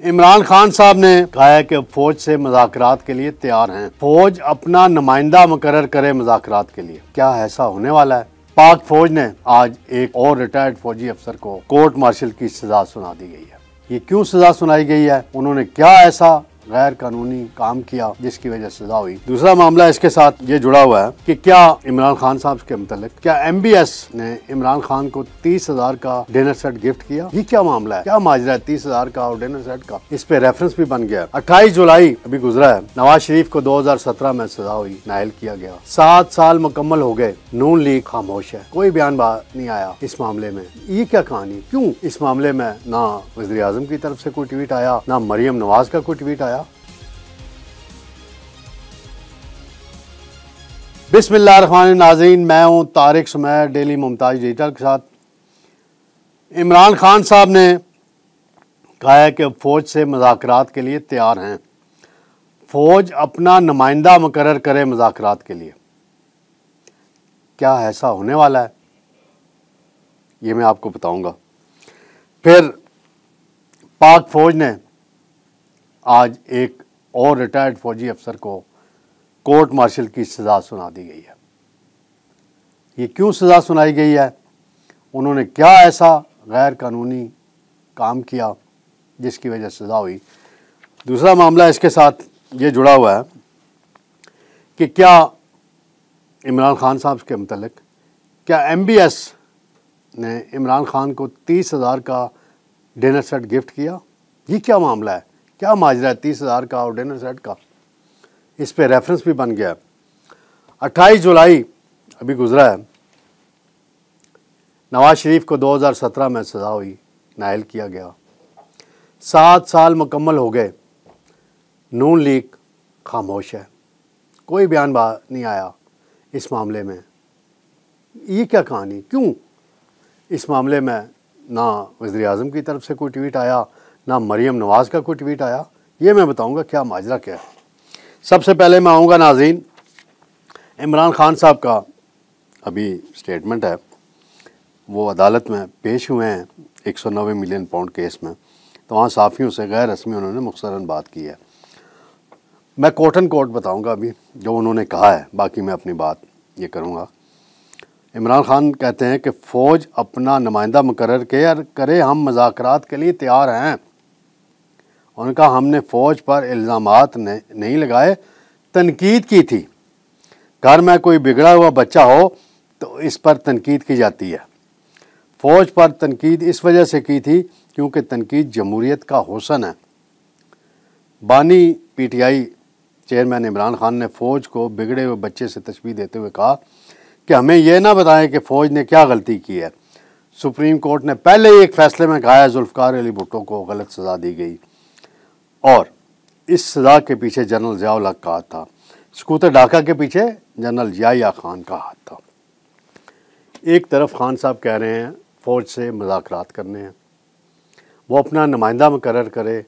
इमरान खान साहब ने कहा है कि फौज से मुज़ाकरात के लिए तैयार हैं। फौज अपना नुमाइंदा मुकर्रर करे मुज़ाकरात के लिए। क्या ऐसा होने वाला है? पाक फौज ने आज एक और रिटायर्ड फौजी अफसर को कोर्ट मार्शल की सजा सुना दी गई है। ये क्यों सजा सुनाई गई है? उन्होंने क्या ऐसा गैर कानूनी काम किया जिसकी वजह से सजा हुई? दूसरा मामला इसके साथ ये जुड़ा हुआ है कि क्या इमरान खान साहब के मुतालिक क्या MBS ने इमरान खान को 30,000 का डिनर सेट गिफ्ट किया? ये क्या मामला है? क्या माजरा है 30,000 का और डिनर सेट का? इस पे रेफरेंस भी बन गया। 28 जुलाई अभी गुजरा है, नवाज शरीफ को 2017 में सजा हुई, नायल किया गया। 7 साल मुकम्मल हो गए, नून लीग खामोश है, कोई बयान नहीं आया इस मामले में। ये क्या कहानी? क्यों इस मामले में ना वज़ीर आज़म की तरफ से कोई ट्वीट आया, ना मरियम नवाज का कोई ट्वीट आया? बिस्मिल्लाहिर्रहमानिर्रहीम। नाज़रीन, मैं हूँ तारिक सुमैर, डेली मुमताज डिजिटल के साथ। इमरान खान साहब ने कहा है कि फ़ौज से मुज़ाकरात के लिए तैयार हैं। फ़ौज अपना नुमाइंदा मुकर्रर करे मुज़ाकरात के लिए। क्या ऐसा होने वाला है? ये मैं आपको बताऊंगा। फिर पाक फ़ौज ने आज एक और रिटायर्ड फौजी अफसर को कोर्ट मार्शल की सज़ा सुना दी गई है। ये क्यों सज़ा सुनाई गई है? उन्होंने क्या ऐसा गैर कानूनी काम किया जिसकी वजह से सज़ा हुई? दूसरा मामला इसके साथ ये जुड़ा हुआ है कि क्या इमरान खान साहब के मुतालिक क्या MBS ने इमरान खान को 30,000 का डिनर सेट गिफ्ट किया? ये क्या मामला है? क्या माजरा है 30,000 का और डिनर सेट का? इस पे रेफरेंस भी बन गया। 28 जुलाई अभी गुजरा है, नवाज शरीफ को 2017 में सजा हुई, नायल किया गया। 7 साल मुकम्मल हो गए, नून लीग खामोश है, कोई बयान नहीं आया इस मामले में। ये क्या कहानी? क्यों इस मामले में ना वज़ीर आज़म की तरफ से कोई ट्वीट आया, ना मरियम नवाज का कोई ट्वीट आया? ये मैं बताऊंगा क्या माजरा क्या है। सबसे पहले मैं आऊँगा नाज़रीन, इमरान खान साहब का अभी स्टेटमेंट है, वो अदालत में पेश हुए हैं 190 मिलियन पाउंड केस में। तो वहाँ साफ़ियों से गैर रस्मी उन्होंने मुख्तसरन बात की है। मैं कोट एंड कोट बताऊँगा अभी जो उन्होंने कहा है, बाकी मैं अपनी बात ये करूँगा। इमरान खान कहते हैं कि फ़ौज अपना नुमाइंदा मुकर्रर करे, हम मुज़ाकरात के लिए तैयार हैं। उनका हमने फ़ौज पर इल्ज़ामात नहीं लगाए, तनकीद की थी। घर में कोई बिगड़ा हुआ बच्चा हो तो इस पर तनकीद की जाती है। फ़ौज पर तनकीद इस वजह से की थी क्योंकि तनकीद जमहूरियत का हुस्न है। बानी PTI चेयरमैन इमरान खान ने फ़ौज को बिगड़े हुए बच्चे से तशबीह देते हुए कहा कि हमें यह ना बताएं कि फ़ौज ने क्या गलती की है। सुप्रीम कोर्ट ने पहले ही एक फ़ैसले में कहा है जुल्फ़िकार अली भुट्टो को गलत सज़ा दी गई और इस सज़ा के पीछे जनरल ज़िया-उल हक़ का हाथ था। सकूत ढाका के पीछे जनरल ज़िया खान का हाथ था। एक तरफ खान साहब कह रहे हैं फ़ौज से मुज़ाकरात करने हैं, वो अपना नुमाइंदा मुकर्रर करे,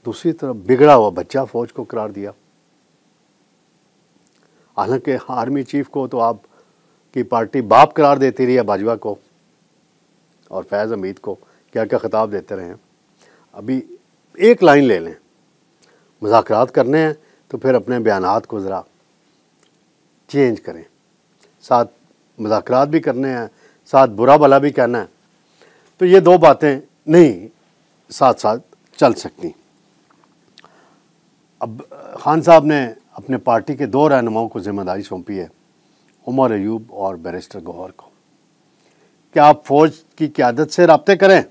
दूसरी तरफ बिगड़ा हुआ बच्चा फ़ौज को करार दिया। हालांकि आर्मी चीफ को तो आपकी पार्टी बाप करार देती रही है, बाजवा को और फैज़ हमीद को क्या क्या खिताब देते रहे हैं। अभी एक लाइन ले लें, मुज़ाकरात करने हैं तो फिर अपने बयानात को ज़रा चेंज करें। साथ मुज़ाकरात भी करने हैं, साथ बुरा भला भी कहना है, तो ये दो बातें नहीं साथ साथ चल सकती। अब खान साहब ने अपने पार्टी के 2 रहनुमाओं को जिम्मेदारी सौंपी है, उमर अयूब और बैरिस्टर गौहर को, कि आप फ़ौज की क़यादत से रब्ते करें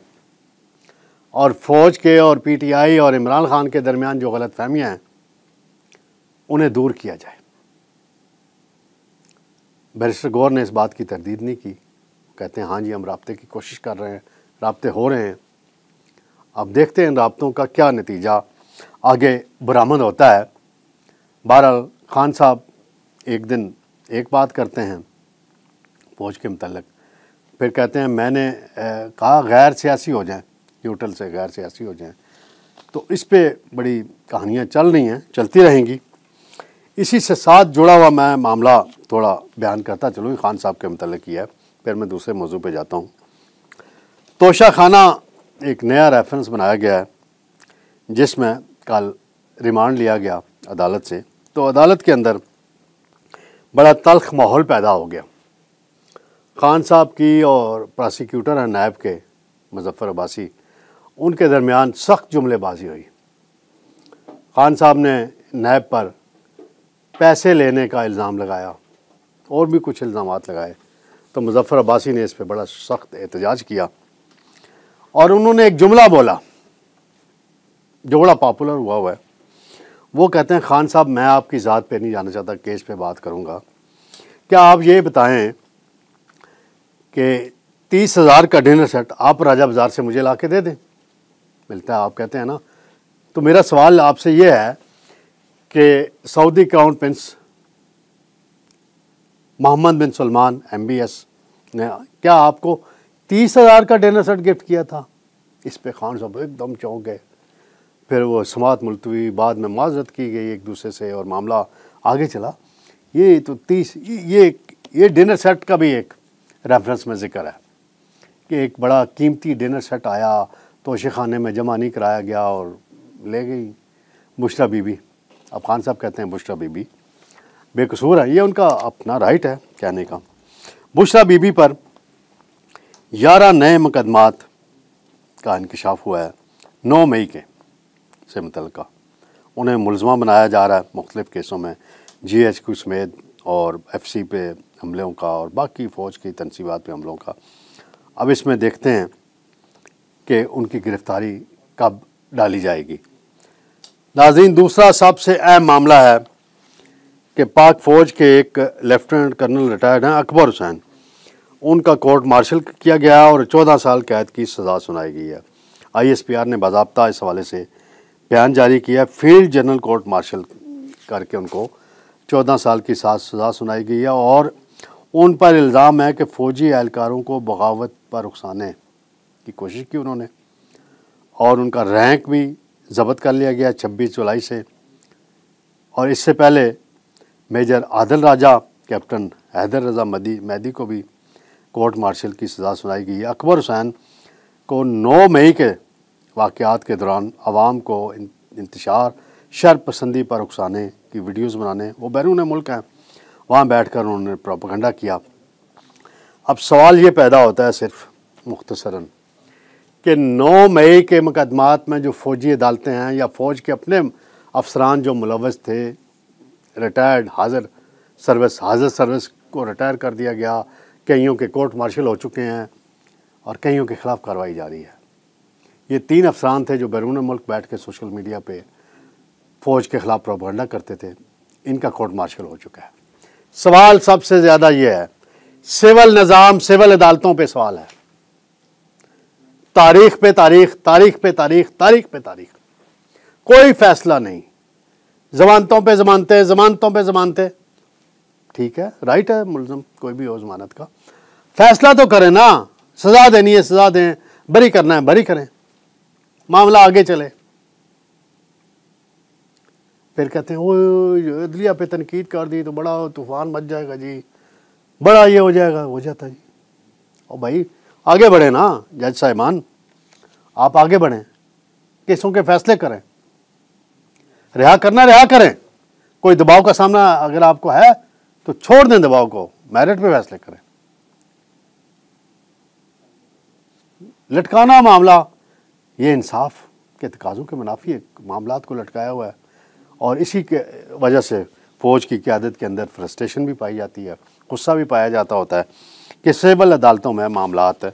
और फ़ौज के और PTI और इमरान खान के दरमियान जो गलत फहमियाँ हैं उन्हें दूर किया जाए। बैरिस्टर गौहर ने इस बात की तरदीद नहीं की, कहते हैं हाँ जी हम रब्ते की कोशिश कर रहे हैं, रब्ते हो रहे हैं। अब देखते हैं इन रब्तों का क्या नतीजा आगे बरामद होता है। बहरहाल खान साहब एक दिन एक बात करते हैं फ़ौज के मुतल्लिक़, फिर कहते हैं मैंने कहा गैर सियासी हो जाएं, न्यूट्रल से गैर सियासी हो जाएं। तो इस पे बड़ी कहानियाँ चल रही हैं, चलती रहेंगी। इसी से साथ जुड़ा हुआ मैं मामला थोड़ा बयान करता चलूँ, खान साहब के मुतल्लिक़ ही है, फिर मैं दूसरे मौजू पे जाता हूँ। तोशा खाना एक नया रेफरेंस बनाया गया है जिसमें कल रिमांड लिया गया अदालत से, तो अदालत के अंदर बड़ा तल्ख माहौल पैदा हो गया। खान साहब की और प्रोसिक्यूटर हैं नायब के मुजफ्फर अब्बासी, उनके दरमियान सख्त जुमलेबाजी हुई। खान साहब ने नायब पर पैसे लेने का इल्ज़ाम लगाया और भी कुछ इल्ज़ामात लगाए, तो मुजफ्फर अब्बासी ने इस पर बड़ा सख्त एहतजाज किया और उन्होंने एक जुमला बोला जो बड़ा पॉपुलर हुआ है। वो कहते हैं, खान साहब मैं आपकी ज़ात पे नहीं जाना चाहता, केस पे बात करूँगा, क्या आप ये बताएं कि 30,000 का डिनर सेट आप राजा बाज़ार से मुझे ला के दे दें, मिलता है आप कहते हैं ना। तो मेरा सवाल आपसे ये है कि सऊदी क्राउन प्रिंस मोहम्मद बिन सलमान MBS ने क्या आपको 30,000 का डिनर सेट गिफ्ट किया था? इस पे खान साहब एकदम चौंक गए। फिर वो समाअत मुलतवी, बाद में माजरत की गई एक दूसरे से और मामला आगे चला। ये तो 30 ये डिनर सेट का भी एक रेफरेंस में ज़िक्र है कि एक बड़ा कीमती डिनर सेट आया, तोशे खाने में जमा नहीं कराया गया और ले गई बुशरा बीबी। अब खान साहब कहते हैं बुशरा बीबी बेकसूर है, ये उनका अपना राइट है कहने का। बुशरा बीबी पर 11 नए मुकदमात का इंकशाफ हुआ है 9 मई के से मुतल्लिका। उन्हें मुलज़मा बनाया जा रहा है मुख्तलिफ़ केसों में, GHQ समेत और FC पे हमलों का और बाकी फ़ौज की तनसीबात पे हमलों का। अब इसमें देखते हैं कि उनकी गिरफ़्तारी कब डाली जाएगी। नाज़रीन, दूसरा सबसे अहम मामला है कि पाक फ़ौज के एक लेफ्टिनेंट कर्नल रिटायर्ड हैं अकबर हुसैन, उनका कोर्ट मार्शल किया गया और 14 साल कैद की सज़ा सुनाई गई है। ISPR ने बाज़ाब्ता इस हवाले से बयान जारी किया। फील्ड जनरल कोर्ट मार्शल करके उनको 14 साल की सज़ा सुनाई गई है और उन पर इल्ज़ाम है कि फ़ौजी एहलकारों को बगावत पर उकसाने की कोशिश की उन्होंने, और उनका रैंक भी ज़ब्त कर लिया गया 26 जुलाई से। और इससे पहले मेजर आदिल राजा, कैप्टन हैदर रज़ा मैदी को भी कोर्ट मार्शल की सज़ा सुनाई गई है। अकबर हुसैन को 9 मई के वाक़यात के दौरान आवाम को इंतशार शर पसंदी पर उकसाने की वीडियोज़ बनाने, वो बैरून मुल्क हैं, वहाँ बैठकर उन्होंने प्रोपेगेंडा किया। अब सवाल ये पैदा होता है सिर्फ मुख्तसरन कि 9 मई के मुकदमात में जो फ़ौजी अदालतें हैं या फ़ौज के अपने अफसरान जो मुलव्वस थे, रिटायर्ड हाज़िर सर्विस को रिटायर कर दिया गया, कईयों के कोर्ट मार्शल हो चुके हैं और कईयों के ख़िलाफ़ कार्रवाई जारी है। ये 3 अफसरान थे जो बैरून मुल्क बैठ के सोशल मीडिया पे फ़ौज के ख़िलाफ़ प्रोपेगेंडा करते थे, इनका कोर्ट मार्शल हो चुका है। सवाल सबसे ज़्यादा ये है, सिविल निज़ाम, सिविल अदालतों पे सवाल है। तारीख पे तारीख, तारीख पे तारीख, तारीख पे तारीख, कोई फैसला नहीं। ज़मानतों पे ज़मानतें, ज़मानतों पे ज़मानतें। ठीक है, राइट है मुलज़म कोई भी हो ज़मानत का, फैसला तो करें ना। सज़ा देनी है सज़ा दें, बरी करना है बरी करें, मामला आगे चले। फिर कहते हैं वो अदलिया पे तनकीद कर दी तो बड़ा तूफ़ान मच जाएगा जी, बड़ा ये हो जाएगा, हो जाता जी। और भाई आगे बढ़े ना जज साहिबान, आप आगे बढ़ें, केसों के फैसले करें, रिहा करना रिहा करें। कोई दबाव का सामना अगर आपको है तो छोड़ दें दबाव को, मेरिट पे फैसले करें। लटकाना मामला, ये इंसाफ के तकाज़ों के मुनाफी मामलात को लटकाया हुआ है और इसी के वजह से फ़ौज की क़यादत के अंदर फ्रस्ट्रेशन भी पाई जाती है, गुस्सा भी पाया जाता होता है कि सिविल अदालतों में मामलात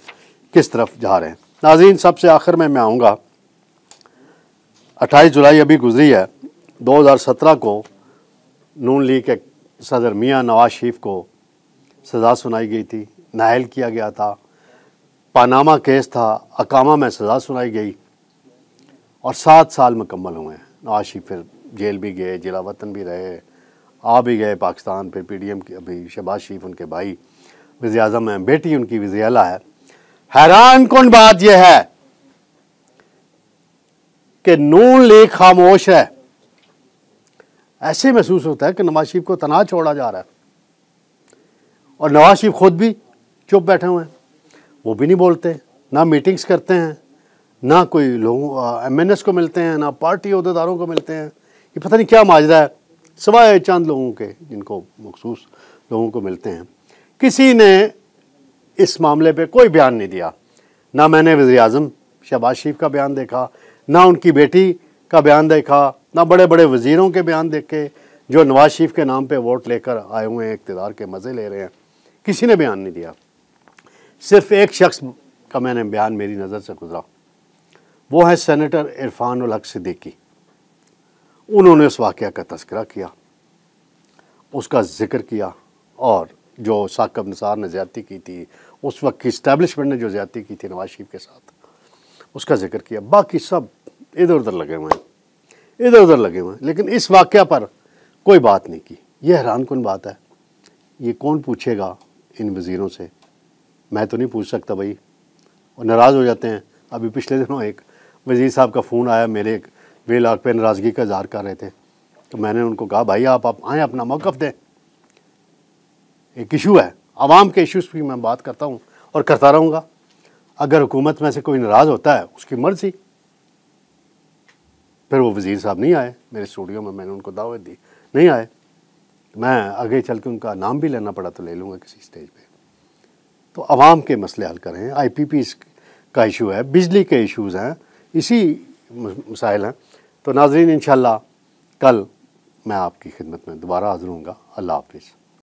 किस तरफ जा रहे हैं। नाज़रीन, सबसे आखिर में मैं आऊँगा, 28 जुलाई अभी गुजरी है, 2017 को नून लीग के सदर मियां नवाज शरीफ को सज़ा सुनाई गई थी, नाअहल किया गया था, पानामा केस था, अकामा में सज़ा सुनाई गई और 7 साल मुकम्मल हुए हैं। नवाज शरीफ फिर जेल भी गए, जिला वतन भी रहे, आ भी गए पाकिस्तान। फिर PDM की अभी शहबाज शरीफ उनके भाई वज़ीर आज़म हैं, बेटी उनकी वज़ीर आला है। हैरान कुन बात यह है कि नून लीग खामोश है। ऐसे महसूस होता है कि नवाज शरीफ को तनाव छोड़ा जा रहा है और नवाज शरीफ खुद भी चुप बैठे हुए हैं, वो भी नहीं बोलते, ना मीटिंग्स करते हैं, ना कोई लोगों MNS को मिलते हैं, ना पार्टी अहदेदारों को मिलते हैं। ये पता नहीं क्या माजरा है, सिवाय चंद लोगों के जिनको मखसूस लोगों को मिलते हैं। किसी ने इस मामले पे कोई बयान नहीं दिया। ना मैंने वज़ीर-ए-आज़म शहबाज शरीफ का बयान देखा, ना उनकी बेटी का बयान देखा, ना बड़े बड़े वज़ीरों के बयान देखे जो नवाज शरीफ के नाम पे वोट लेकर आए हुए हैं, इक़्तिदार के मज़े ले रहे हैं। किसी ने बयान नहीं दिया। सिर्फ एक शख्स का मैंने बयान मेरी नज़र से गुजरा, वो है सेनेटर इरफान उल हक सिद्दीकी। उन्होंने उस वाक़या का तज़किरा किया, उसका ज़िक्र किया, और जो साकिब निसार ने ज़्यादती की थी, उस वक्त की इस्टेब्लिशमेंट ने जो ज़्यादती की थी नवाज शरीफ के साथ, उसका ज़िक्र किया। बाकी सब इधर उधर लगे हुए हैं, इधर उधर लगे हुए हैं, लेकिन इस वाक़या पर कोई बात नहीं की। यह हैरानकुन बात है। ये कौन पूछेगा इन वज़ीरों से? मैं तो नहीं पूछ सकता भाई, और नाराज़ हो जाते हैं। अभी पिछले दिनों एक वज़ीर साहब का फ़ोन आया, मेरे वे लाख पे नाराज़गी का इज़हार कर रहे थे, तो मैंने उनको कहा भाई आप आएँ, अपना मौक़िफ़ दें। एक इशू है, आवाम के इश्यूज़ की मैं बात करता हूँ और करता रहूँगा। अगर हुकूमत में से कोई नाराज़ होता है, उसकी मर्ज़ी। फिर वो वज़ीर साहब नहीं आए मेरे स्टूडियो में, मैंने उनको दावत दी, नहीं आए। मैं आगे चल के उनका नाम भी लेना पड़ा तो ले लूँगा किसी स्टेज पे। तो आवाम के मसले हल करें। IPP का इशू है, बिजली के इश्यूज़ हैं, इसी मसाइल हैं। तो नाज़रीन, इंशाअल्लाह कल मैं आपकी खिदमत में दोबारा हाज़िर होऊंगा। अल्लाह हाफ़िज़।